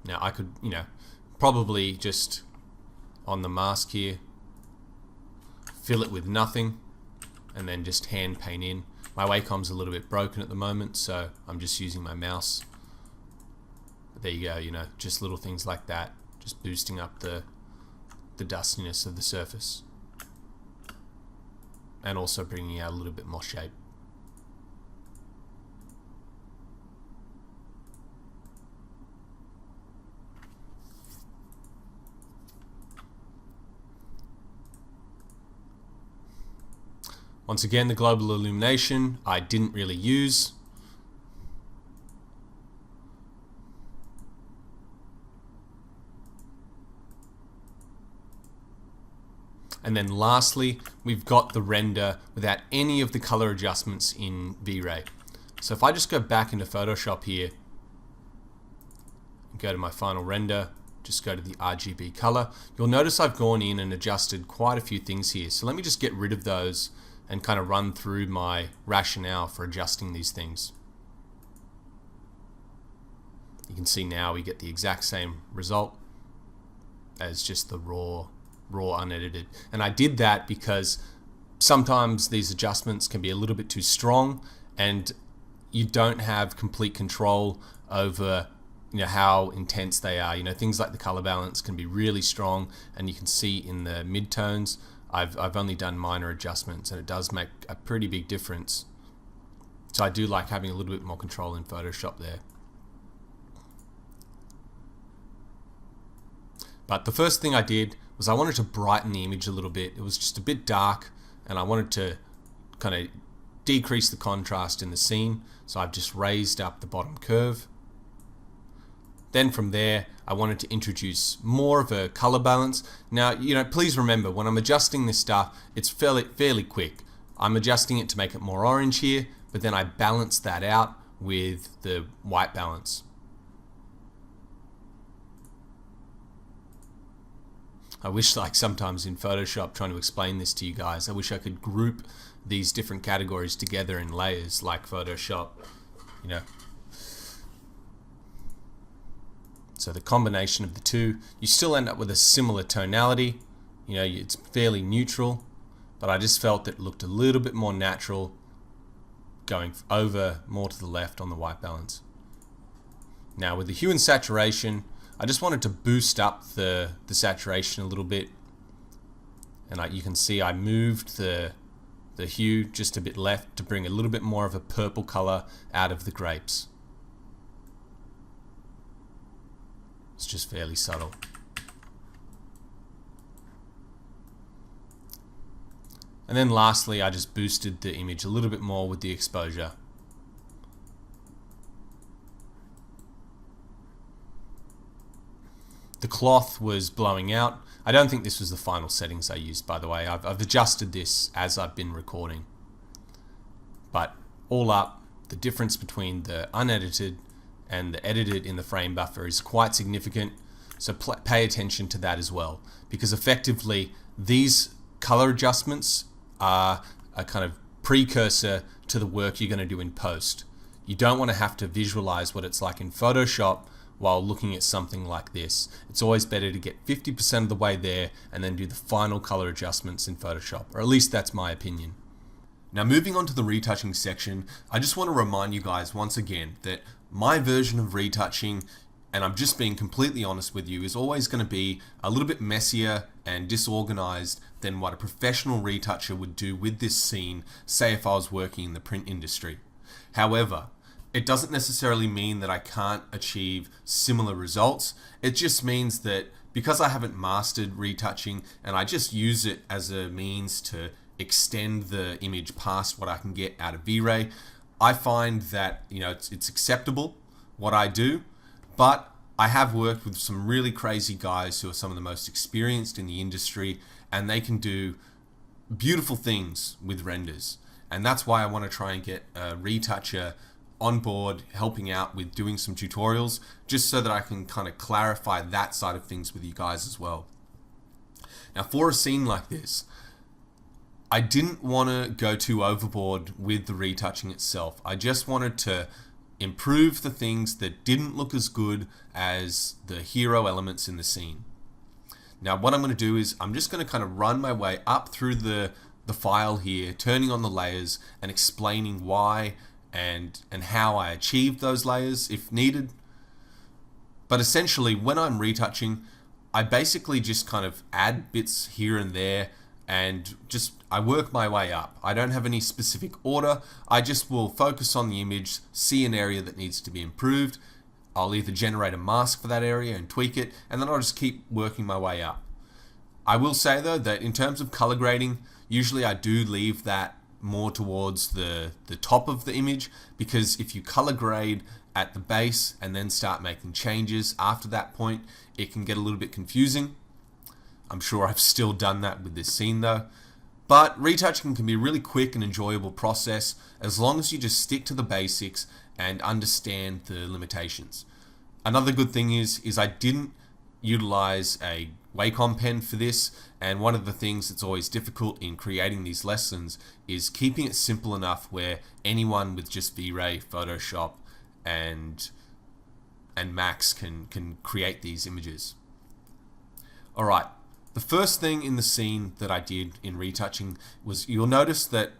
Now I could, probably just on the mask here, fill it with nothing and then just hand paint in. My Wacom's a little bit broken at the moment, so I'm just using my mouse. But there you go, just little things like that, just boosting up the dustiness of the surface and also bringing out a little bit more shape. Once again, the global illumination I didn't really use. And then lastly, we've got the render without any of the color adjustments in V-Ray. So if I just go back into Photoshop here, go to my final render, just go to the RGB color, you'll notice I've gone in and adjusted quite a few things here. So let me just get rid of those and kind of run through my rationale for adjusting these things. You can see now we get the exact same result as just the raw unedited. And I did that because sometimes these adjustments can be a little bit too strong and you don't have complete control over how intense they are. Things like the color balance can be really strong, and you can see in the midtones I've only done minor adjustments, and it does make a pretty big difference. So I do like having a little bit more control in Photoshop there. But the first thing I did was I wanted to brighten the image a little bit. It was just a bit dark, and I wanted to kind of decrease the contrast in the scene. So I've just raised up the bottom curve. Then from there, I wanted to introduce more of a color balance. Now, please remember, when I'm adjusting this stuff, it's fairly quick. I'm adjusting it to make it more orange here, but then I balance that out with the white balance. I wish, sometimes in Photoshop, trying to explain this to you guys, I wish I could group these different categories together in layers like Photoshop, So the combination of the two, you still end up with a similar tonality. It's fairly neutral, but I just felt that it looked a little bit more natural going over more to the left on the white balance. Now with the hue and saturation, I just wanted to boost up the saturation a little bit. And you can see I moved the hue just a bit left to bring a little bit more of a purple color out of the grapes. It's just fairly subtle. And then lastly, I just boosted the image a little bit more with the exposure. The cloth was blowing out. I don't think this was the final settings I used, by the way. I've adjusted this as I've been recording. But all up, the difference between the unedited and the edited in the frame buffer is quite significant. So pay attention to that as well, because effectively these color adjustments are a kind of precursor to the work you're going to do in post. You don't want to have to visualize what it's like in Photoshop while looking at something like this. It's always better to get 50% of the way there and then do the final color adjustments in Photoshop, or at least that's my opinion. Now moving on to the retouching section, I just want to remind you guys once again that my version of retouching, and I'm just being completely honest with you, is always going to be a little bit messier and disorganized than what a professional retoucher would do with this scene, say if I was working in the print industry. However, it doesn't necessarily mean that I can't achieve similar results. It just means that because I haven't mastered retouching and I just use it as a means to extend the image past what I can get out of V-Ray, I find that it's acceptable what I do, but I have worked with some really crazy guys who are some of the most experienced in the industry, and they can do beautiful things with renders. And that's why I want to try and get a retoucher on board helping out with doing some tutorials, just so that I can kind of clarify that side of things with you guys as well. Now for a scene like this, I didn't want to go too overboard with the retouching itself. I just wanted to improve the things that didn't look as good as the hero elements in the scene. Now what I'm going to do is I'm just going to kind of run my way up through the file here, turning on the layers and explaining why and how I achieved those layers if needed. But essentially when I'm retouching, I basically just kind of add bits here and there and I work my way up. I don't have any specific order. I just will focus on the image, see an area that needs to be improved. I'll either generate a mask for that area and tweak it, and then I'll just keep working my way up. I will say though that in terms of color grading, usually I do leave that more towards the top of the image, because if you color grade at the base and then start making changes after that point, it can get a little bit confusing. I'm sure I've still done that with this scene though. But retouching can be a really quick and enjoyable process as long as you just stick to the basics and understand the limitations. Another good thing is I didn't utilize a Wacom pen for this, and one of the things that's always difficult in creating these lessons is keeping it simple enough where anyone with just V-Ray, Photoshop and Max can create these images. Alright, the first thing in the scene that I did in retouching was, you'll notice that,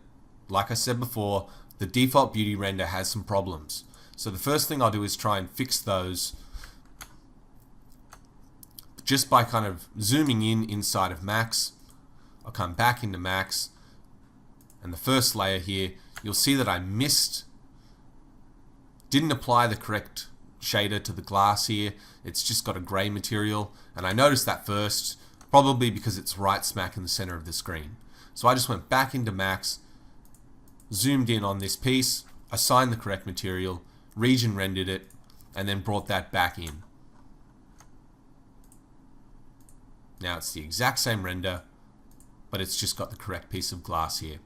like I said before, the default beauty render has some problems. So the first thing I'll do is try and fix those just by kind of zooming in inside of Max. I'll come back into Max, and the first layer here, you'll see that I didn't apply the correct shader to the glass here. It's just got a gray material, and I noticed that first, probably because it's right smack in the center of the screen. So I just went back into Max, zoomed in on this piece, assigned the correct material, region rendered it, and then brought that back in. Now it's the exact same render, but it's just got the correct piece of glass here.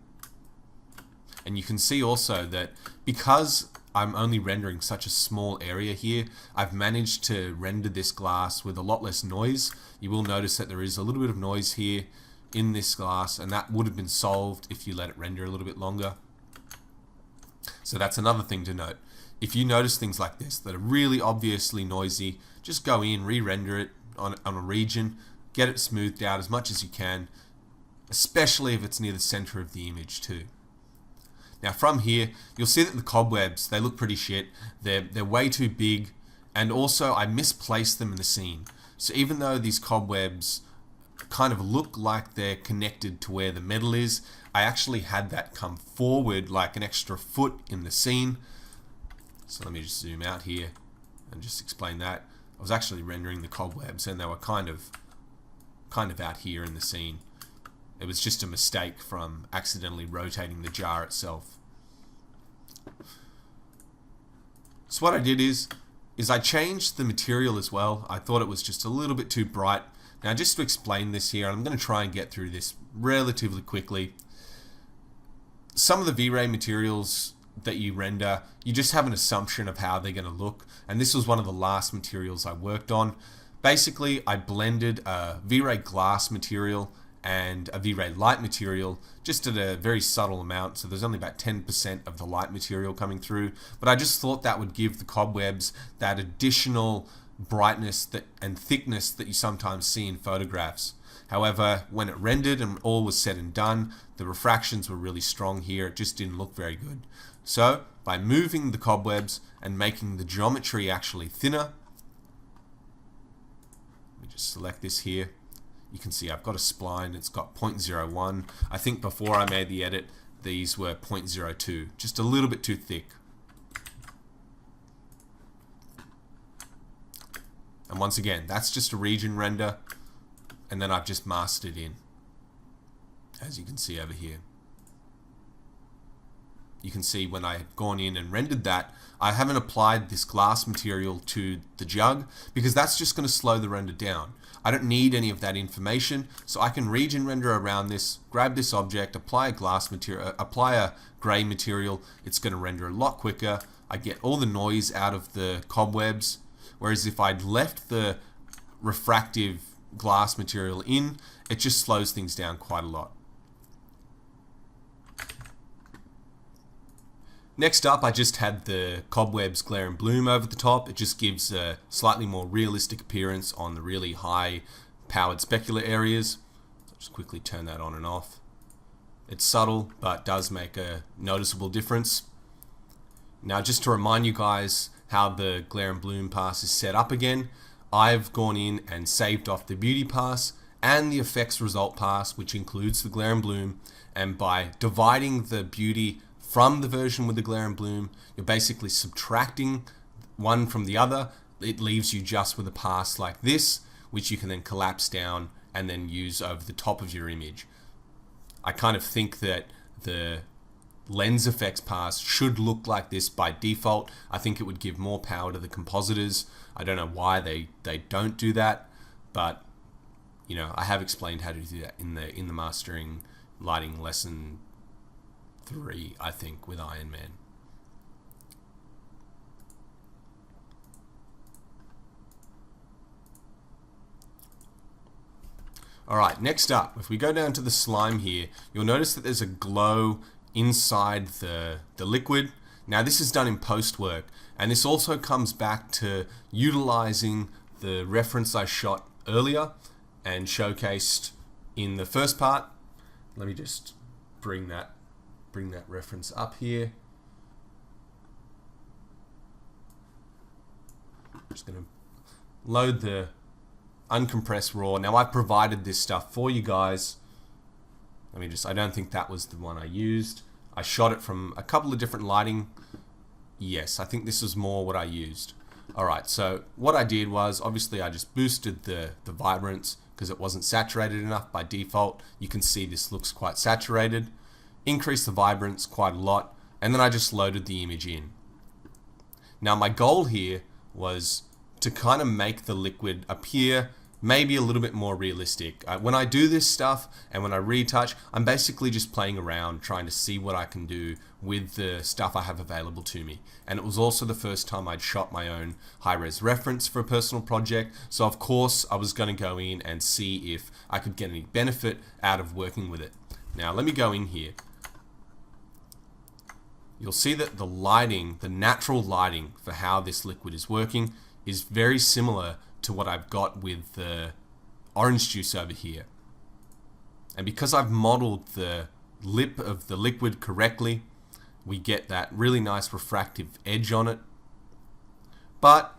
And you can see also that because I'm only rendering such a small area here, I've managed to render this glass with a lot less noise. You will notice that there is a little bit of noise here in this glass, and that would have been solved if you let it render a little bit longer. So that's another thing to note. If you notice things like this that are really obviously noisy, just go in, re-render it on a region, get it smoothed out as much as you can, especially if it's near the center of the image too. Now from here, you'll see that the cobwebs, they look pretty shit. They're way too big, and also I misplaced them in the scene. So even though these cobwebs kind of look like they're connected to where the metal is, I actually had that come forward like an extra foot in the scene. So let me just zoom out here and just explain that. I was actually rendering the cobwebs and they were kind of out here in the scene. It was just a mistake from accidentally rotating the jar itself. So what I did is I changed the material as well. I thought it was just a little bit too bright. Now just to explain this here, I'm going to try and get through this relatively quickly. Some of the V-Ray materials that you render, you just have an assumption of how they're going to look, and this was one of the last materials I worked on. Basically, I blended a V-Ray glass material and a V-Ray light material just at a very subtle amount, so there's only about 10% of the light material coming through, but I just thought that would give the cobwebs that additional brightness and thickness that you sometimes see in photographs. However, when it rendered and all was said and done, the refractions were really strong here. It just didn't look very good. So, by moving the cobwebs and making the geometry actually thinner, let me just select this here. You can see I've got a spline, it's got 0.01. I think before I made the edit, these were 0.02, just a little bit too thick. And once again, that's just a region render, and then I've just masked it in, as you can see over here. You can see when I've gone in and rendered that, I haven't applied this glass material to the jug because that's just going to slow the render down. I don't need any of that information, so I can region render around this, grab this object, apply a glass material, apply a gray material. It's going to render a lot quicker. I get all the noise out of the cobwebs, whereas if I'd left the refractive glass material in, it just slows things down quite a lot. Next up, I just had the cobwebs glare and bloom over the top. It just gives a slightly more realistic appearance on the really high powered specular areas. I'll just quickly turn that on and off. It's subtle, but does make a noticeable difference. Now, just to remind you guys how the glare and bloom pass is set up again, I've gone in and saved off the beauty pass and the effects result pass, which includes the glare and bloom, and by dividing the beauty from the version with the glare and bloom, you're basically subtracting one from the other. It leaves you just with a pass like this, which you can then collapse down and then use over the top of your image. I kind of think that the lens effects pass should look like this by default. I think it would give more power to the compositors. I don't know why they don't do that, but you know, I have explained how to do that in the mastering lighting lesson 3, I think, with Iron Man. Alright, next up, if we go down to the slime here, you'll notice that there's a glow inside the liquid. Now this is done in post work, and this also comes back to utilizing the reference I shot earlier and showcased in the first part. Let me just bring that reference up here. I'm just going to load the uncompressed raw. Now I've provided this stuff for you guys. I don't think that was the one I used. I shot it from a couple of different lighting. Yes, I think this is more what I used. Alright, so what I did was, obviously I just boosted the vibrance because it wasn't saturated enough by default. You can see this looks quite saturated. Increased the vibrance quite a lot, and then I just loaded the image in. Now my goal here was to kind of make the liquid appear maybe a little bit more realistic. When I do this stuff and when I retouch, I'm basically just playing around trying to see what I can do with the stuff I have available to me. And it was also the first time I'd shot my own high-res reference for a personal project, so of course I was going to go in and see if I could get any benefit out of working with it. Now let me go in here. You'll see that the lighting, the natural lighting for how this liquid is working, is very similar to what I've got with the orange juice over here. And because I've modeled the lip of the liquid correctly, we get that really nice refractive edge on it. But